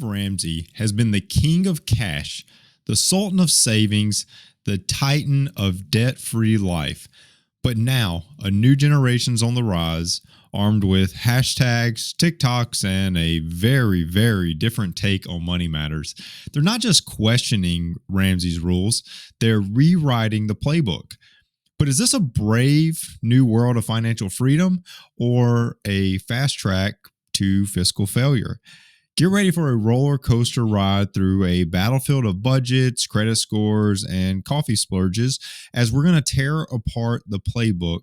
Ramsey has been the king of cash, the sultan of savings, the titan of debt-free life. But now, a new generation's on the rise, armed with hashtags, TikToks, and a very, very different take on money matters. They're not just questioning Ramsey's rules, they're rewriting the playbook. But is this a brave new world of financial freedom or a fast track to fiscal failure? Get ready for a roller coaster ride through a battlefield of budgets, credit scores, and coffee splurges as we're going to tear apart the playbook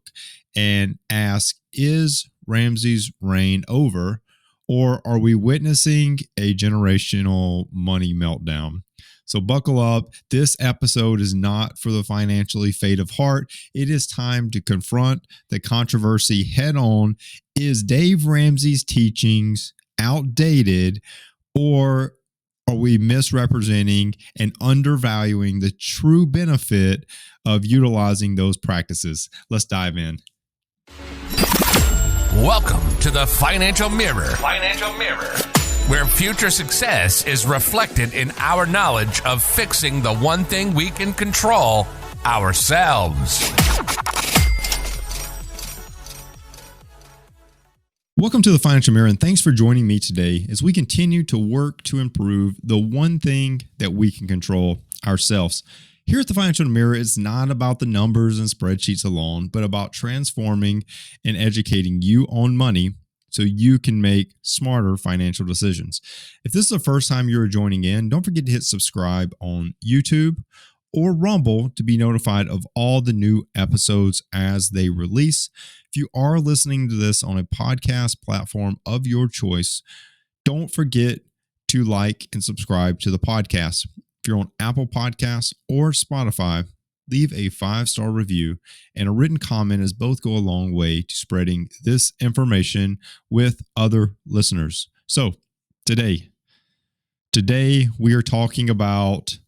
and ask, is Ramsey's reign over, or are we witnessing a generational money meltdown? So buckle up. This episode is not for the financially faint of heart. It is time to confront the controversy head on. Is Dave Ramsey's teachings outdated, or are we misrepresenting and undervaluing the true benefit of utilizing those practices? Let's dive in. Welcome to the Financial Mirror. Where future success is reflected in our knowledge of fixing the one thing we can control, ourselves. Welcome to the Financial Mirror, and thanks for joining me today as we continue to work to improve the one thing that we can control, ourselves. Here at the Financial Mirror, it's not about the numbers and spreadsheets alone, but about transforming and educating you on money so you can make smarter financial decisions. If this is the first time you're joining in, don't forget to hit subscribe on YouTube or Rumble to be notified of all the new episodes as they release. If you are listening to this on a podcast platform of your choice, don't forget to like and subscribe to the podcast. If you're on Apple Podcasts or Spotify, leave a 5-star review and a written comment, as both go a long way to spreading this information with other listeners. So today we are talking about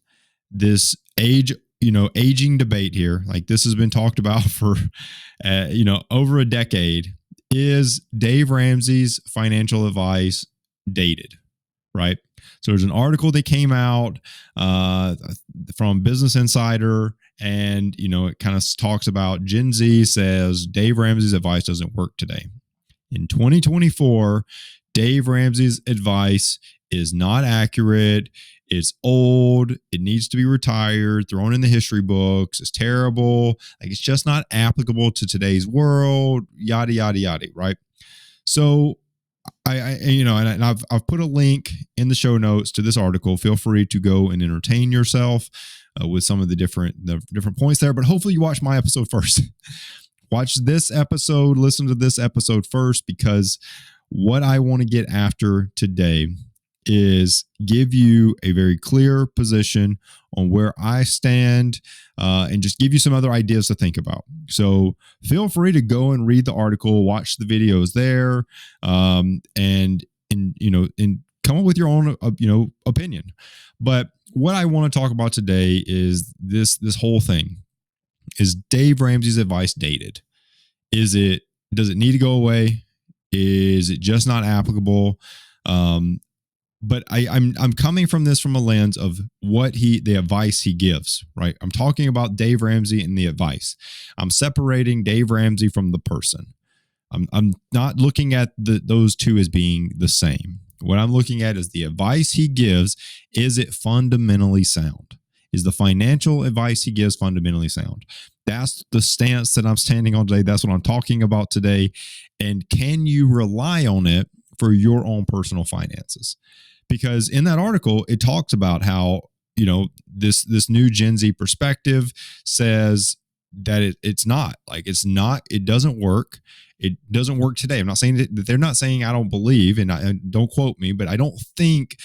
this aging debate here. Like, this has been talked about for, over a decade. Is Dave Ramsey's financial advice dated? Right. So there's an article that came out from Business Insider, and, it kind of talks about Gen Z says Dave Ramsey's advice doesn't work today. In 2024, Dave Ramsey's advice is not accurate. It's old. It needs to be retired, thrown in the history books. It's terrible. Like, it's just not applicable to today's world, yada, yada, yada. Right. So I've put a link in the show notes to this article. Feel free to go and entertain yourself with some of the different points there. But hopefully you watch my episode first. Watch this episode, listen to this episode first, because what I want to get after today is give you a very clear position on where I stand, and just give you some other ideas to think about. So feel free to go and read the article, watch the videos there, and come up with your own, opinion. But what I want to talk about today is this whole thing. Is Dave Ramsey's advice dated? Does it need to go away? Is it just not applicable? But I'm coming from this from a lens of the advice he gives, right? I'm talking about Dave Ramsey and the advice. I'm separating Dave Ramsey from the person. I'm not looking at those two as being the same. What I'm looking at is the advice he gives. Is it fundamentally sound? Is the financial advice he gives fundamentally sound? That's the stance that I'm standing on today. That's what I'm talking about today. And can you rely on it for your own personal finances? Because in that article, it talks about how, this new Gen Z perspective says that it doesn't work. It doesn't work today. I'm not saying that they're not saying I don't believe, and don't quote me, but I don't think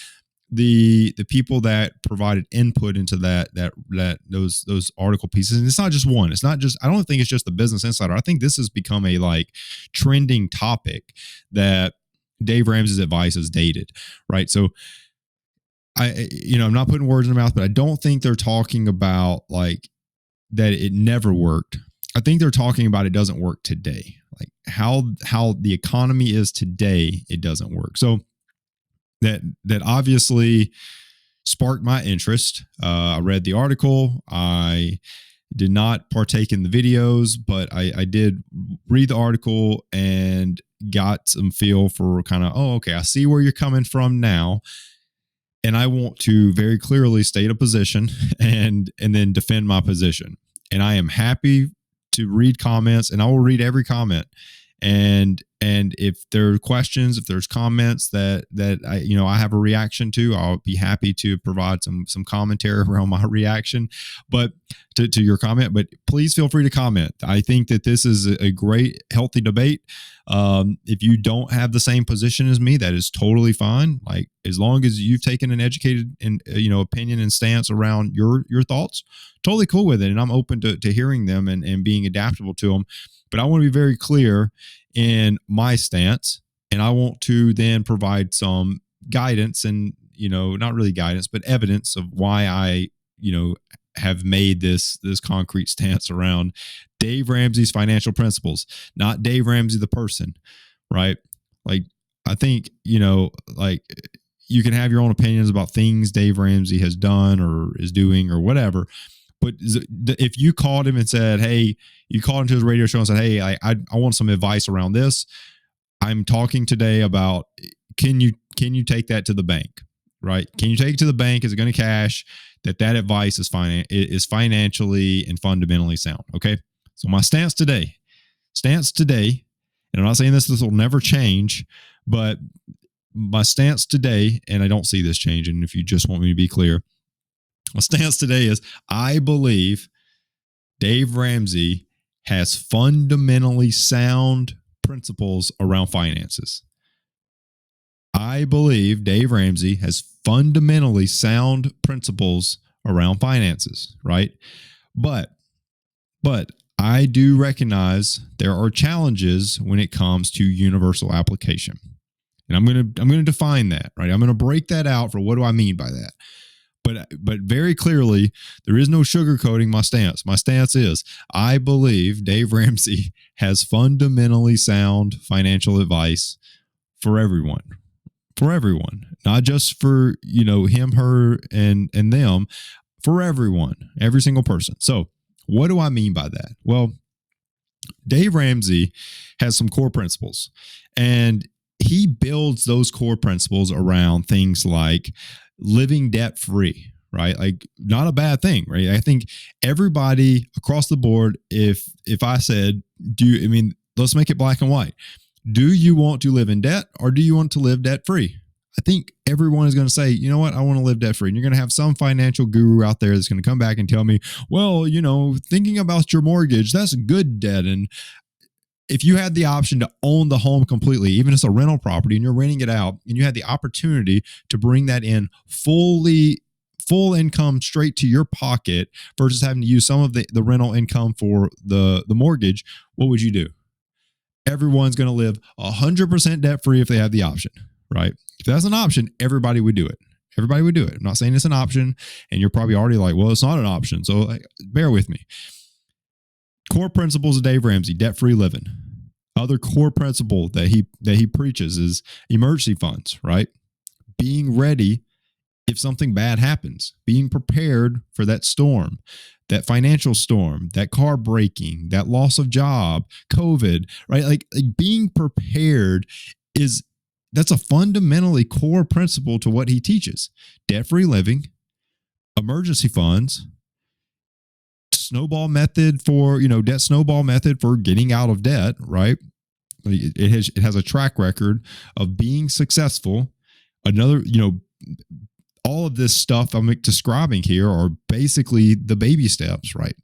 the people that provided input into those article pieces, and it's not just one. It's not just, I don't think it's just the Business Insider. I think this has become a trending topic that Dave Ramsey's advice is dated, right? So I'm not putting words in their mouth, but I don't think they're talking about that it never worked. I think they're talking about it doesn't work today. How the economy is today, it doesn't work. So that obviously sparked my interest. I read the article. I did not partake in the videos, but I did read the article and got some feel for kind of, oh, okay, I see where you're coming from now. And I want to very clearly state a position and then defend my position. And I am happy to read comments, and I will read every comment. And if there are questions, if there's comments that I have a reaction to, I'll be happy to provide some commentary around my reaction, but to your comment. But please feel free to comment. I think that this is a great, healthy debate. If you don't have the same position as me, that is totally fine. Like, as long as you've taken an educated and opinion and stance around your thoughts, totally cool with it. And I'm open to hearing them and being adaptable to them. But I want to be very clear in my stance, and I want to then provide some guidance and, not really guidance, but evidence of why I, have made this concrete stance around Dave Ramsey's financial principles, not Dave Ramsey, the person, right? Like, I think, like, you can have your own opinions about things Dave Ramsey has done or is doing or whatever. But if you called him and said, hey, you called into his radio show and said, hey, I want some advice around this. I'm talking today about, can you take that to the bank, right? Can you take it to the bank? Is it going to cash? That advice is financially and fundamentally sound. Okay. So my stance today, and I'm not saying this will never change, but my stance today, and I don't see this changing if you just want me to be clear, my stance today is I believe Dave Ramsey has fundamentally sound principles around finances. I believe Dave Ramsey has fundamentally sound principles around finances, right? But I do recognize there are challenges when it comes to universal application. And I'm going to define that, right? I'm going to break that out for what do I mean by that. But very clearly, there is no sugarcoating my stance. My stance is I believe Dave Ramsey has fundamentally sound financial advice for everyone, not just for, him, her, and them, for everyone, every single person. So what do I mean by that? Well, Dave Ramsey has some core principles, and he builds those core principles around things like living debt free, right? Like, not a bad thing, right? I think everybody across the board, if I said, let's make it black and white. Do you want to live in debt or do you want to live debt free? I think everyone is going to say, you know what, I want to live debt free. And you're going to have some financial guru out there that's going to come back and tell me, well, thinking about your mortgage, that's good debt. And if you had the option to own the home completely, even if it's a rental property and you're renting it out, and you had the opportunity to bring that in full income straight to your pocket versus having to use some of the rental income for the mortgage, what would you do? Everyone's going to live 100% debt free if they have the option, right? If that's an option, everybody would do it. Everybody would do it. I'm not saying it's an option, and you're probably already like, well, it's not an option. So bear with me. Core principles of Dave Ramsey, debt-free living. Other core principle that he preaches is emergency funds, right? Being ready if something bad happens, being prepared for that storm, that financial storm, that car breaking, that loss of job, COVID, right? Like being prepared that's a fundamentally core principle to what he teaches. Debt-free living, emergency funds, snowball method for, debt snowball method for getting out of debt, right? It has a track record of being successful. Another, all of this stuff I'm describing here are basically the baby steps, right?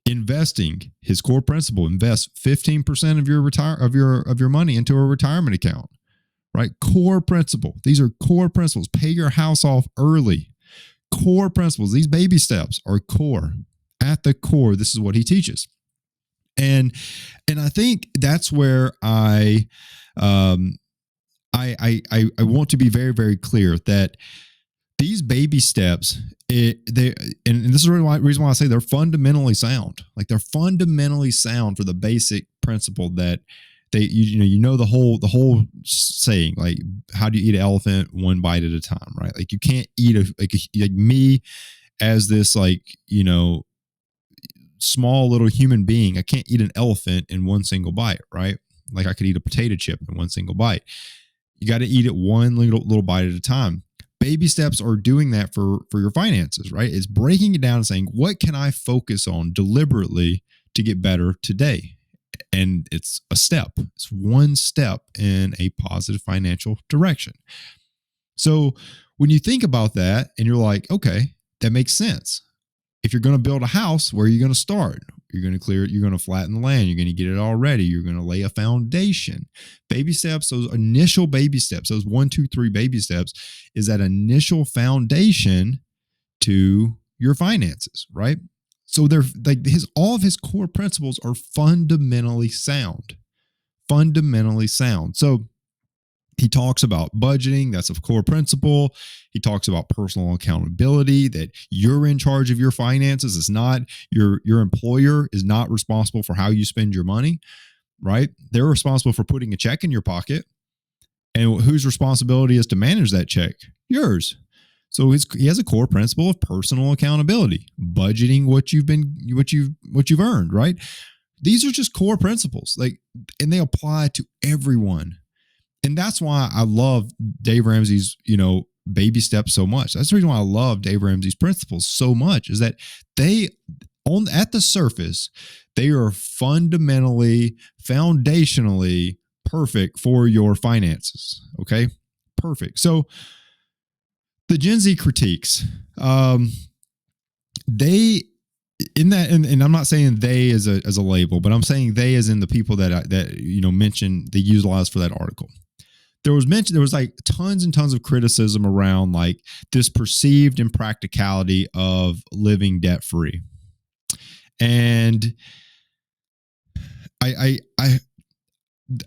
Investing, his core principle, invest 15% of your money into a retirement account, right? Core principle. These are core principles. Pay your house off early. Core principles. These baby steps are core. At the core, this is what he teaches. And I think that's where I want to be very, very clear that these baby steps, and this is the reason why I say they're fundamentally sound. Like, they're fundamentally sound for the basic principle that you know the whole saying, like, how do you eat an elephant? One bite at a time, right? Like, you can't eat like me as this, like, you know, small little human being. I can't eat an elephant in one single bite, right? Like, I could eat a potato chip in one single bite. You got to eat it one little bite at a time. Baby steps are doing that for your finances, right? It's breaking it down and saying, what can I focus on deliberately to get better today? And it's a step. It's one step in a positive financial direction. So when you think about that and you're like, okay, that makes sense. If you're going to build a house, where are you going to start? You're going to clear it. You're going to flatten the land. You're going to get it all ready. You're going to lay a foundation. Baby steps, those initial baby steps, those 1, 2, 3 baby steps, is that initial foundation to your finances, right? So they're like all of his core principles are fundamentally sound. Fundamentally sound. So he talks about budgeting. That's a core principle. He talks about personal accountability, that you're in charge of your finances. It's not your employer is not responsible for how you spend your money, right? They're responsible for putting a check in your pocket. And whose responsibility is to manage that check? Yours. So he has a core principle of personal accountability, budgeting what you've earned, right? These are just core principles, like, and they apply to everyone. And that's why I love Dave Ramsey's, you know, baby steps so much. That's the reason why I love Dave Ramsey's principles so much, is that at the surface, they are fundamentally, foundationally perfect for your finances. Okay. Perfect. So the Gen Z critiques, they, in that, and I'm not saying they as a label, but I'm saying they as in the people that you know mentioned, they utilized for that article. There was like tons and tons of criticism around like this perceived impracticality of living debt free, and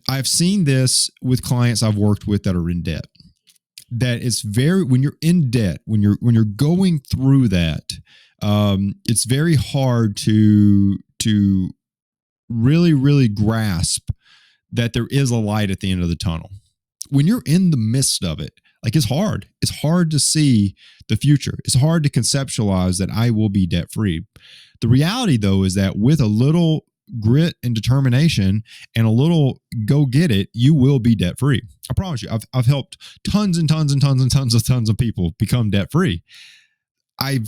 I've seen this with clients I've worked with that are in debt. That it's when you're in debt, when you're going through that, it's very hard to really grasp that there is a light at the end of the tunnel. When you're in the midst of it, like, it's hard. It's hard to see the future. It's hard to conceptualize that I will be debt free. The reality, though, is that with a little grit and determination and a little go get it, you will be debt free. I promise you. I've helped tons and tons and tons and tons of people become debt free. I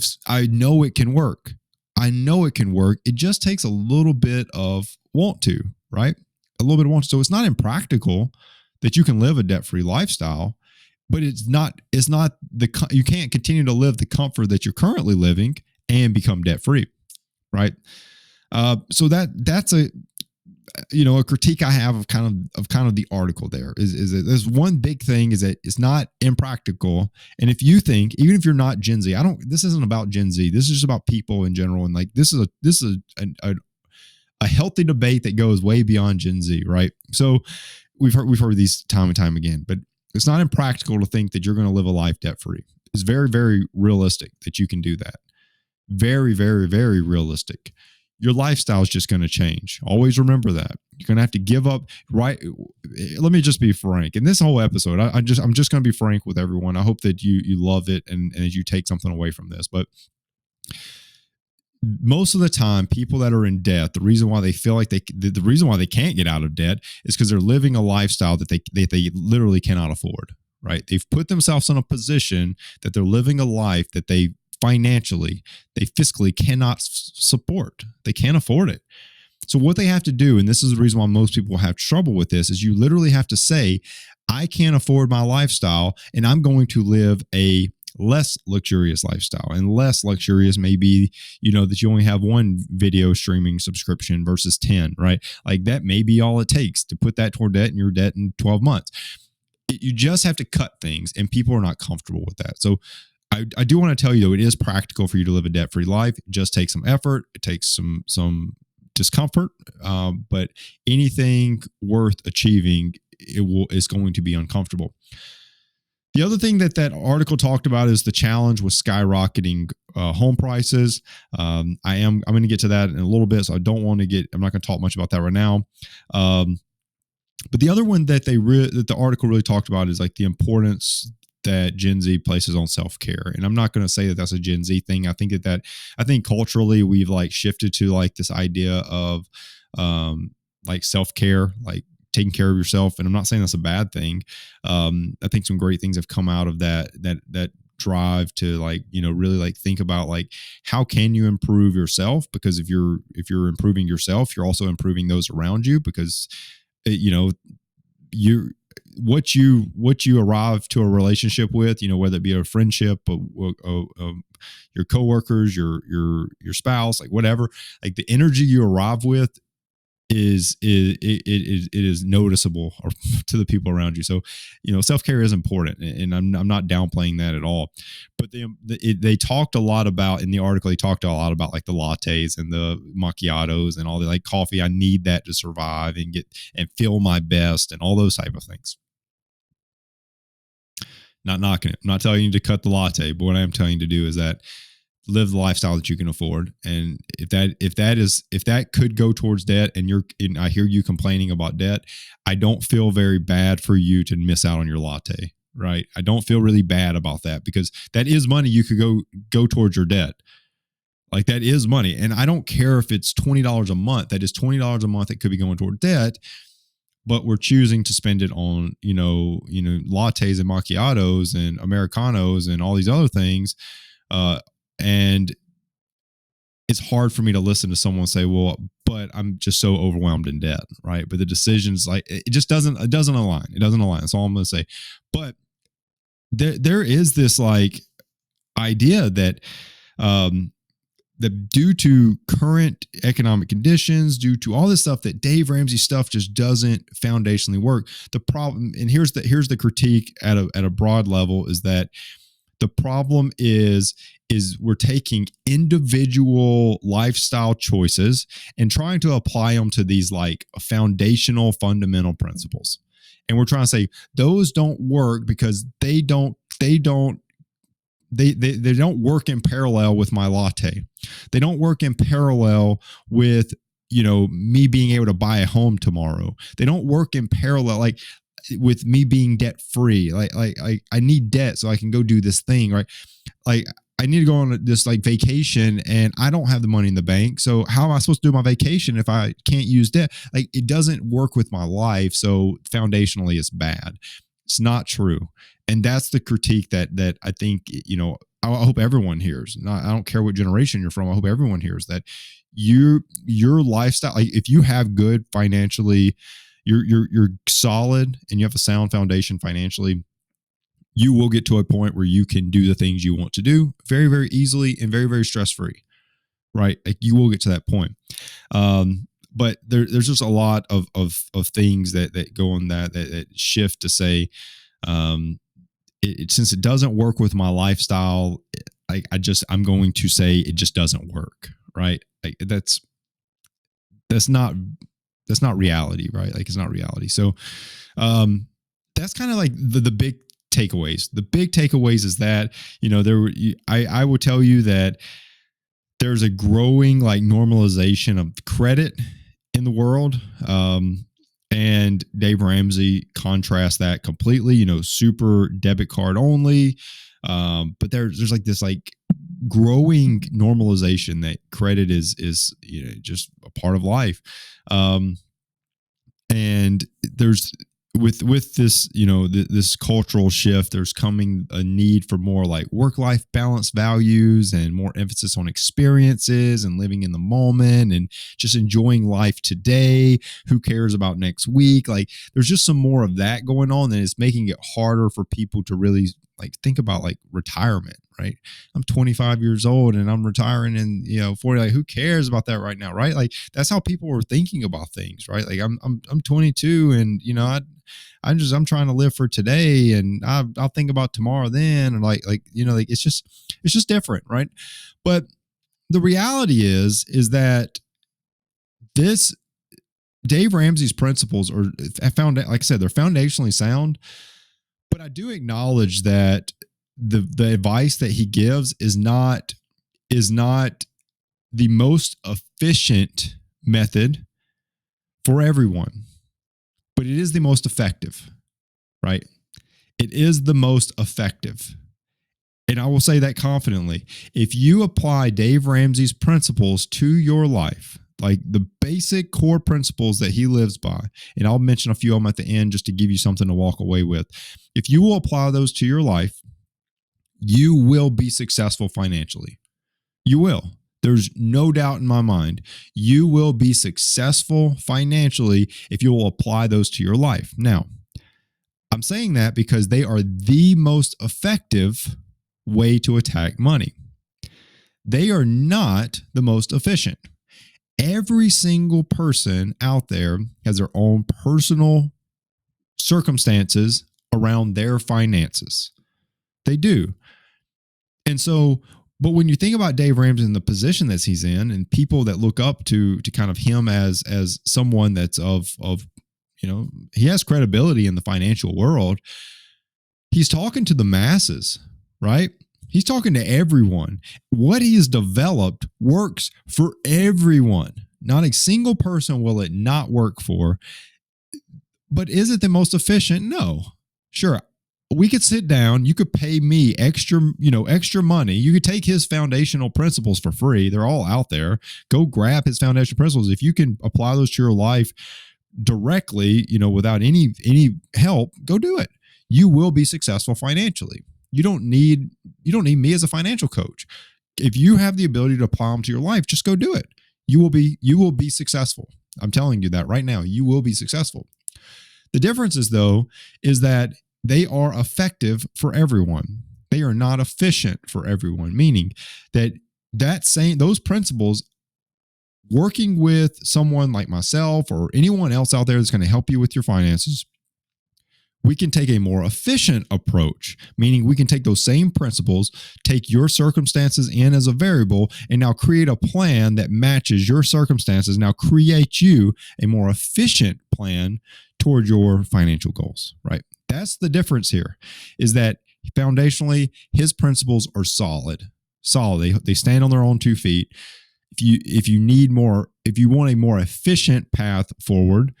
know it can work. I know it can work. It just takes a little bit of want to, right? A little bit of want to. So it's not impractical that you can live a debt-free lifestyle, but you can't continue to live the comfort that you're currently living and become debt-free, right? So that's a critique I have of kind of the article there is that there's one big thing is that it's not impractical. And if you think, even if you're not Gen Z, this isn't about Gen Z. This is just about people in general. And like, this is a healthy debate that goes way beyond Gen Z, right? So we've heard these time and time again, but it's not impractical to think that you're going to live a life debt free. It's very, very realistic that you can do that. Very, very, very realistic. Your lifestyle is just going to change. Always remember that. You're going to have to give up, right? Let me just be frank. In this whole episode, I'm just going to be frank with everyone. I hope that you love it and you take something away from this. But most of the time, people that are in debt, the reason why they feel like the reason why they can't get out of debt is because they're living a lifestyle that they literally cannot afford, right? They've put themselves in a position that they're living a life that they fiscally cannot support. They can't afford it. So what they have to do, and this is the reason why most people have trouble with this, is you literally have to say, I can't afford my lifestyle and I'm going to live a less luxurious lifestyle. And less luxurious may be, that you only have one video streaming subscription versus 10, right? Like, that may be all it takes to put that toward debt, and your debt in 12 months. You just have to cut things, and people are not comfortable with that. So I do want to tell you, though, it is practical for you to live a debt-free life. It just takes some effort. It takes some discomfort, but anything worth achieving, is going to be uncomfortable. The other thing that article talked about is the challenge with skyrocketing home prices. I'm going to get to that in a little bit, so I'm not going to talk much about that right now. But the other one that that the article really talked about is like the importance that Gen Z places on self-care. And I'm not going to say that that's a Gen Z thing. I think I think culturally we've like shifted to like this idea of like self-care, like taking care of yourself. And I'm not saying that's a bad thing. I think some great things have come out of that drive to like, you know, really like think about like how can you improve yourself? Because if you're improving yourself, you're also improving those around you, because you know, you what you arrive to a relationship with, you know, whether it be a friendship, your coworkers, your spouse, like whatever, like the energy you arrive with it is noticeable to the people around you. So, you know, self-care is important, and I'm not downplaying that at all. But they talked a lot about, in the article, they talked a lot about like the lattes and the macchiatos and all the like coffee. I need that to survive and get and feel my best and all those type of things. Not knocking it. I'm not telling you to cut the latte, but what I am telling you to do is that live the lifestyle that you can afford. And if that could go towards debt, and I hear you complaining about debt, I don't feel very bad for you to miss out on your latte, right? I don't feel really bad about that, because that is money you could go towards your debt. Like that is money. And I don't care if it's $20 a month. That is $20 a month that could be going toward debt, but we're choosing to spend it on, you know, lattes and macchiatos and Americanos and all these other things. And it's hard for me to listen to someone say, well, but I'm just so overwhelmed in debt, right? But the decisions, like, it doesn't align. It doesn't align. That's all I'm going to say. But there is this like idea that, that due to current economic conditions, due to all this stuff, that Dave Ramsey stuff just doesn't foundationally work. The problem, and here's the critique at a broad level, is that the problem is we're taking individual lifestyle choices and trying to apply them to these like foundational fundamental principles. And we're trying to say those don't work because they don't work in parallel with my latte. They don't work in parallel with, you know, me being able to buy a home tomorrow. They don't work in parallel, like with me being debt free. Like I need debt so I can go do this thing, right? Like I need to go on this like vacation and I don't have the money in the bank. So how am I supposed to do my vacation if I can't use debt? Like it doesn't work with my life. So foundationally it's bad. It's not true. And that's the critique that I think, you know, I hope everyone hears. I don't care what generation you're from. I hope everyone hears that your lifestyle, like if you have good financially, you're solid and you have a sound foundation financially, you will get to a point where you can do the things you want to do very, very easily and very, very stress-free, right? Like you will get to that point. But there's just a lot of things that go on that shift to say, since it doesn't work with my lifestyle, I'm going to say it just doesn't work, right? Like that's not reality, right? Like it's not reality. So, that's kind of like the big takeaways. The big takeaways is that, you know, I will tell you that there's a growing like normalization of credit in the world. And Dave Ramsey contrasts that completely, you know, super debit card only. But there's like this like growing normalization that credit is, you know, just a part of life. And there's with this, you know, this cultural shift, there's coming a need for more like work-life balance values and more emphasis on experiences and living in the moment and just enjoying life today. Who cares about next week? Like there's just some more of that going on, and it's making it harder for people to really like think about like retirement, right? I'm 25 years old and I'm retiring in, you know, 40. Like who cares about that right now, right? Like that's how people are thinking about things, right? Like I'm 22 and, you know, I'm trying to live for today, and I'll think about tomorrow then, and like you know, like it's just different, right? But the reality is that this Dave Ramsey's principles are found, like I said, they're foundationally sound. But I do acknowledge that the advice that he gives is not the most efficient method for everyone. but it is the most effective, right? It is the most effective. And I will say that confidently. If you apply Dave Ramsey's principles to your life, like the basic core principles that he lives by, and I'll mention a few of them at the end just to give you something to walk away with. If you will apply those to your life, you will be successful financially. You will. There's no doubt in my mind. You will be successful financially if you will apply those to your life. Now, I'm saying that because they are the most effective way to attack money. They are not the most efficient. Every single person out there has their own personal circumstances around their finances. They do. And so, but when you think about Dave Ramsey and the position that he's in, and people that look up to kind of him as someone that's of he has credibility in the financial world. He's talking to the masses, right? He's talking to everyone. What he has developed works for everyone. Not a single person will it not work for. But is it the most efficient? No. Sure. We could sit down. You could pay me extra money. You could take his foundational principles for free. They're all out there. Go grab his foundational principles. If you can apply those to your life directly, without any help, go do it. You will be successful financially. You don't need me as a financial coach. If you have the ability to apply them to your life, just go do it. You will be successful. I'm telling you that right now. You will be successful. The difference is that they are effective for everyone. They are not efficient for everyone, meaning that those principles, working with someone like myself or anyone else out there that's going to help you with your finances, we can take a more efficient approach, meaning we can take those same principles, take your circumstances in as a variable, and now create a plan that matches your circumstances. Now create you a more efficient plan toward your financial goals, right? That's the difference here, is that foundationally, his principles are solid. They stand on their own 2 feet. If you want a more efficient path forward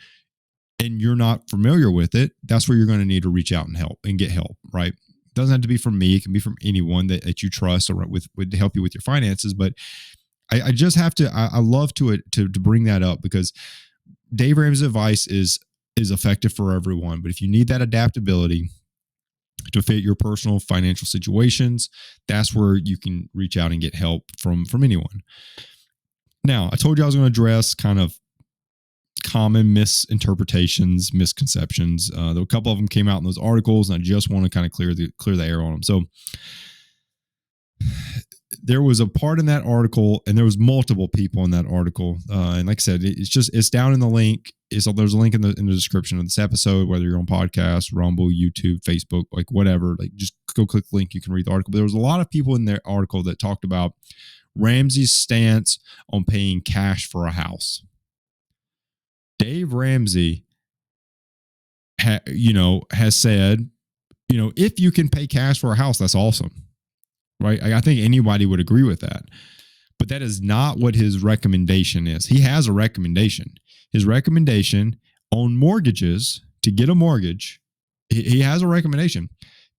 and you're not familiar with it, that's where you're going to need to reach out and get help, right? It doesn't have to be from me. It can be from anyone that you trust or with to help you with your finances. But I just have to, I love to bring that up because Dave Ramsey's advice is effective for everyone. But if you need that adaptability to fit your personal financial situations, that's where you can reach out and get help from anyone. Now, I told you I was going to address kind of common misinterpretations, misconceptions. There were a couple of them came out in those articles, and I just want to kind of clear the air on them. So there was a part in that article, and there was multiple people in that article. And like I said, it's down in the link. There's a link in the description of this episode, whether you're on podcast, Rumble, YouTube, Facebook, like whatever. Like just go click the link. You can read the article. But there was a lot of people in their article that talked about Ramsey's stance on paying cash for a house. Dave Ramsey, has said, if you can pay cash for a house, that's awesome, right? I think anybody would agree with that. But that is not what his recommendation is. He has a recommendation. His recommendation on mortgages, to get a mortgage, he has a recommendation,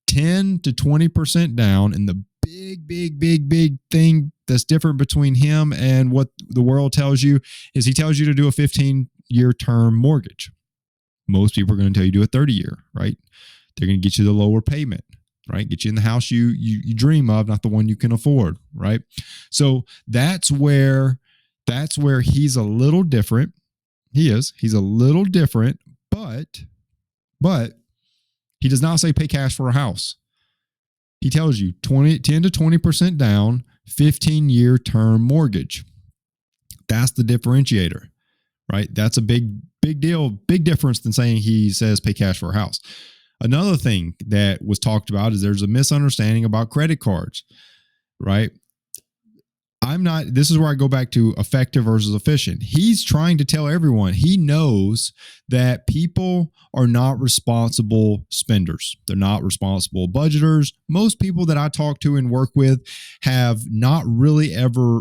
10 to 20% down. And the big thing that's different between him and what the world tells you is he tells you to do a 15-year term mortgage. Most people are going to tell you to do a 30-year, right? They're going to get you the lower payment, right? Get you in the house you dream of, not the one you can afford, right? So that's where he's a little different. He's a little different, but he does not say pay cash for a house. He tells you 10 to 20% down, 15-year term mortgage. That's the differentiator, right? That's a big deal, big difference than saying he says pay cash for a house. Another thing that was talked about is there's a misunderstanding about credit cards, right? This is where I go back to effective versus efficient. He's trying to tell everyone, he knows that people are not responsible spenders. They're not responsible budgeters. Most people that I talk to and work with have not really ever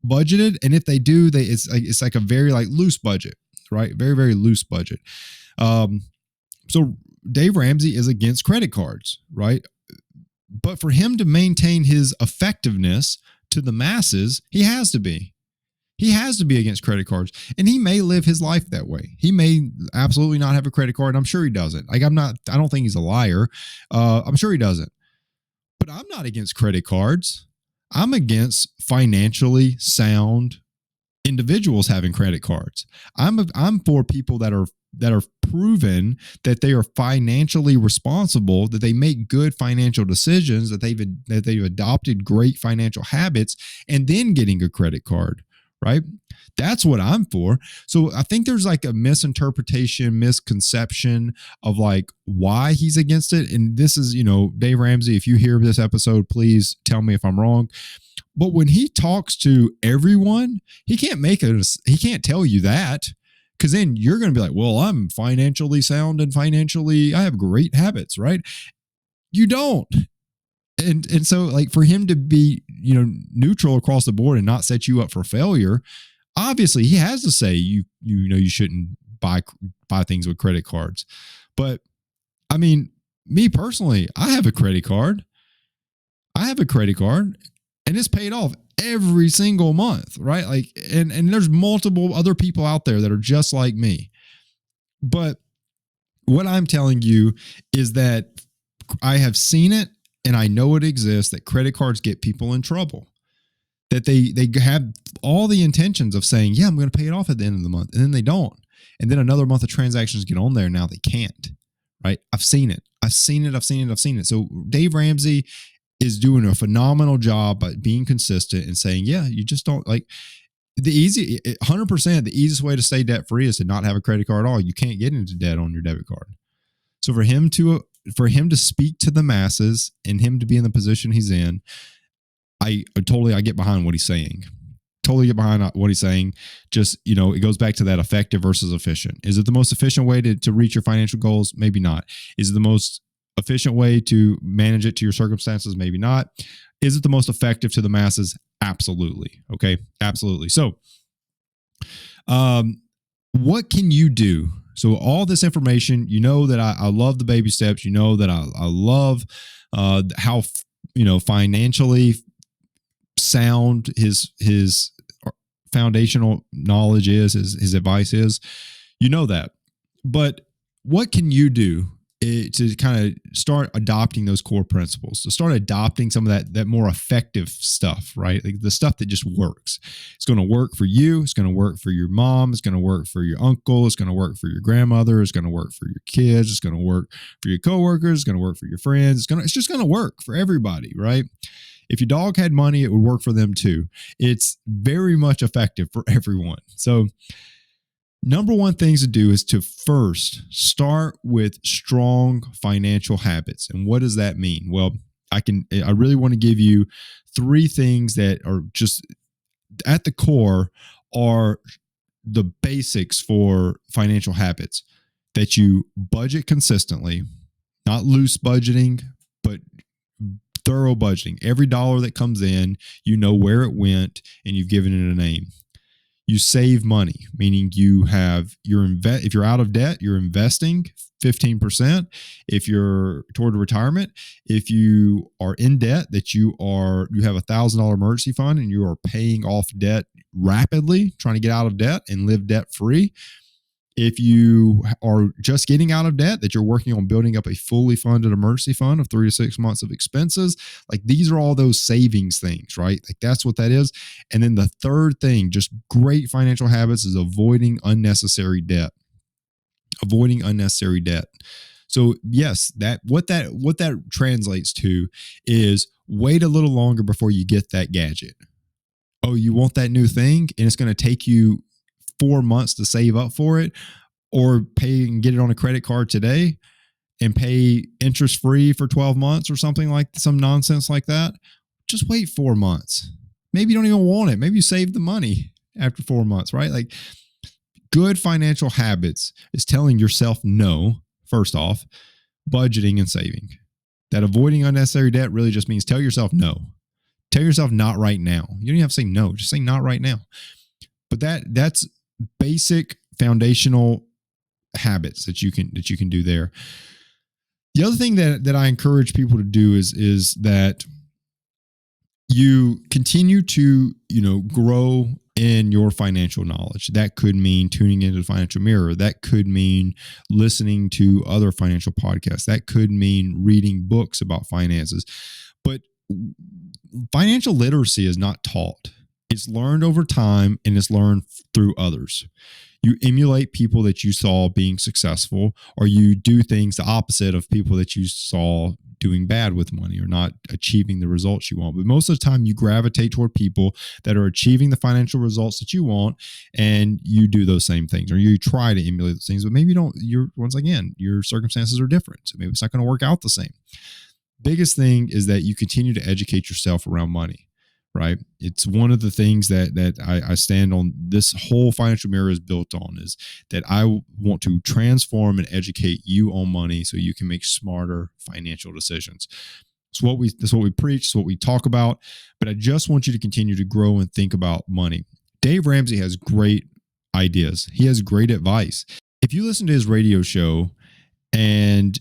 budgeted. And if they do, it's like a very loose budget, right? Very, very loose budget. So Dave Ramsey is against credit cards, right? But for him to maintain his effectiveness to the masses, he has to be. He has to be against credit cards, and he may live his life that way. He may absolutely not have a credit card. I'm sure he doesn't. I don't think he's a liar. I'm sure he doesn't. But I'm not against credit cards. I'm against financially sound individuals having credit cards. I'm for people that are proven that they are financially responsible, that they make good financial decisions, that they've adopted great financial habits, and then getting a credit card, right? That's what I'm for. So I think there's like a misconception of like why he's against it. And this is, Dave Ramsey, if you hear this episode, please tell me if I'm wrong. But when he talks to everyone, he can't tell you that, because then you're going to be like, well, I'm financially sound and I have great habits, right? You don't. And so like for him to be, neutral across the board and not set you up for failure, obviously he has to say you shouldn't buy things with credit cards. But I mean, me personally, I have a credit card and it's paid off every single month, right? Like, and there's multiple other people out there that are just like me. But what I'm telling you is that I have seen it and I know it exists, that credit cards get people in trouble. That they have all the intentions of saying, yeah, I'm going to pay it off at the end of the month. And then they don't. And then another month of transactions get on there. And now they can't, right? I've seen it. So Dave Ramsey is doing a phenomenal job at being consistent and saying, yeah, you just don't like 100%. The easiest way to stay debt free is to not have a credit card at all. You can't get into debt on your debit card. So for him to speak to the masses and him to be in the position he's in, I get behind what he's saying. Totally get behind what he's saying. Just, it goes back to that effective versus efficient. Is it the most efficient way to reach your financial goals? Maybe not. Is it the most efficient way to manage it to your circumstances? Maybe not. Is it the most effective to the masses? Absolutely. Okay. Absolutely. So, what can you do? So all this information, that I love the baby steps, that I love, how, financially sound his foundational knowledge is, his advice is, that. But what can you do to kind of start adopting those core principles, to start adopting some of that more effective stuff, right? Like the stuff that just works. It's going to work for you. It's going to work for your mom. It's going to work for your uncle. It's going to work for your grandmother. It's going to work for your kids. It's going to work for your coworkers. It's going to work for your friends. It's just going to work for everybody, right? If your dog had money, it would work for them too. It's very much effective for everyone. So number one things to do is to first start with strong financial habits. And what does that mean? Well, I really want to give you 3 things that are just at the core are the basics for financial habits. That you budget consistently, not loose budgeting, but thorough budgeting. Every dollar that comes in, where it went and you've given it a name. You save money, meaning if you're out of debt, you're investing 15%. If you're toward retirement, if you are in debt, that you have $1,000 emergency fund and you are paying off debt rapidly, trying to get out of debt and live debt free. If you are just getting out of debt, that you're working on building up a fully funded emergency fund of 3 to 6 months of expenses. Like these are all those savings things, right? Like that's what that is. And then the third thing, just great financial habits, is avoiding unnecessary debt. So yes, what that translates to is wait a little longer before you get that gadget. Oh, you want that new thing and it's going to take you 4 months to save up for it, or pay and get it on a credit card today and pay interest free for 12 months or something, like some nonsense like that. Just wait 4 months. Maybe you don't even want it. Maybe you save the money after 4 months, right? Like good financial habits is telling yourself no, first off, budgeting and saving. That avoiding unnecessary debt really just means tell yourself no. Tell yourself not right now. You don't even have to say no, just say not right now. But that's basic foundational habits that you can do there. The other thing that I encourage people to do is that you continue to, grow in your financial knowledge. That could mean tuning into the Financial Mirror. That could mean listening to other financial podcasts. That could mean reading books about finances. But financial literacy is not taught. It's learned over time, and it's learned through others. You emulate people that you saw being successful, or you do things the opposite of people that you saw doing bad with money or not achieving the results you want. But most of the time you gravitate toward people that are achieving the financial results that you want, and you do those same things, or you try to emulate those things, but maybe you don't. Once again, your circumstances are different. So maybe it's not going to work out the same. Biggest thing is that you continue to educate yourself around money. Right. It's one of the things that I stand on. This whole Financial Mirror is built on, is that I want to transform and educate you on money so you can make smarter financial decisions. That's what we preach. It's what we talk about. But I just want you to continue to grow and think about money. Dave Ramsey has great ideas. He has great advice. If you listen to his radio show and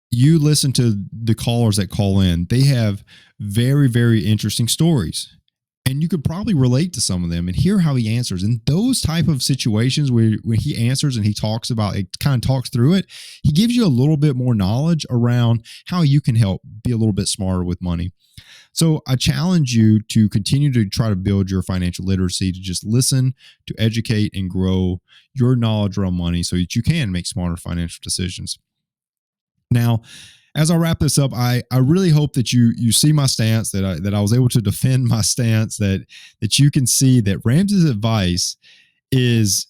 you listen to the callers that call in, they have very, very interesting stories. And you could probably relate to some of them and hear how he answers. In those type of situations where he answers and he talks about it, kind of talks through it, he gives you a little bit more knowledge around how you can help be a little bit smarter with money. So I challenge you to continue to try to build your financial literacy, to just listen, to educate and grow your knowledge around money so that you can make smarter financial decisions. Now, as I wrap this up, I really hope that you see my stance, that I was able to defend my stance, that you can see that Ramsey's advice is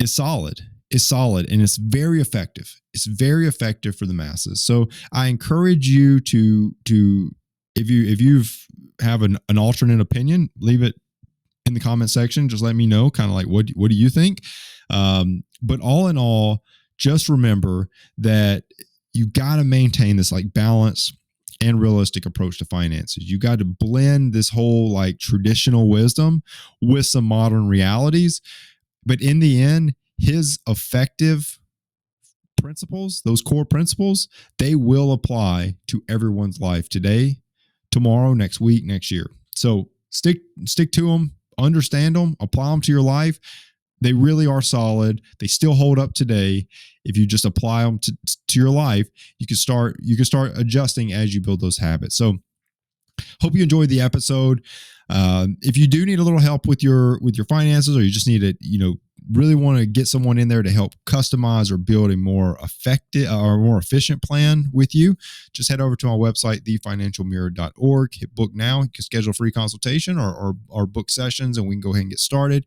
solid. It's solid, and it's very effective. It's very effective for the masses. So I encourage you to if you have an alternate opinion, leave it in the comment section. Just let me know, kind of like what do you think? But all in all, just remember that you got to maintain this like balance and realistic approach to finances. You got to blend this whole like traditional wisdom with some modern realities. But in the end, his effective principles, those core principles, they will apply to everyone's life today, tomorrow, next week, next year. So stick to them, understand them, apply them to your life. They really are solid. They still hold up today. If you just apply them to your life, you can start adjusting as you build those habits. So hope you enjoyed the episode. If you do need a little help with your finances, or you just need to, really want to get someone in there to help customize or build a more effective or more efficient plan with you, just head over to my website, thefinancialmirror.org. Hit book now. You can schedule a free consultation or book sessions, and we can go ahead and get started.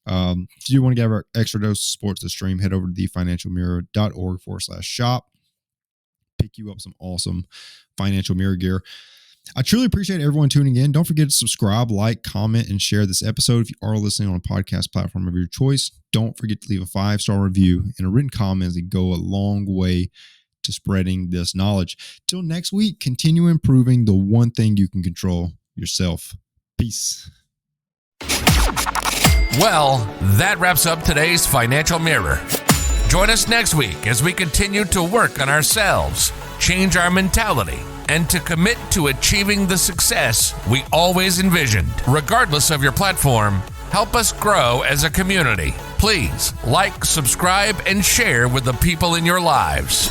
If you want to get our extra dose of support to the stream, head over to thefinancialmirror.org/shop. Pick you up some awesome Financial Mirror gear. I truly appreciate everyone tuning in. Don't forget to subscribe, like, comment, and share this episode. If you are listening on a podcast platform of your choice, don't forget to leave a 5-star review and a written comment. They go a long way to spreading this knowledge. Till next week, continue improving the one thing you can control, yourself. Peace. Well, that wraps up today's Financial Mirror. Join us next week as we continue to work on ourselves, change our mentality, and to commit to achieving the success we always envisioned. Regardless of your platform, help us grow as a community. Please like, subscribe, and share with the people in your lives.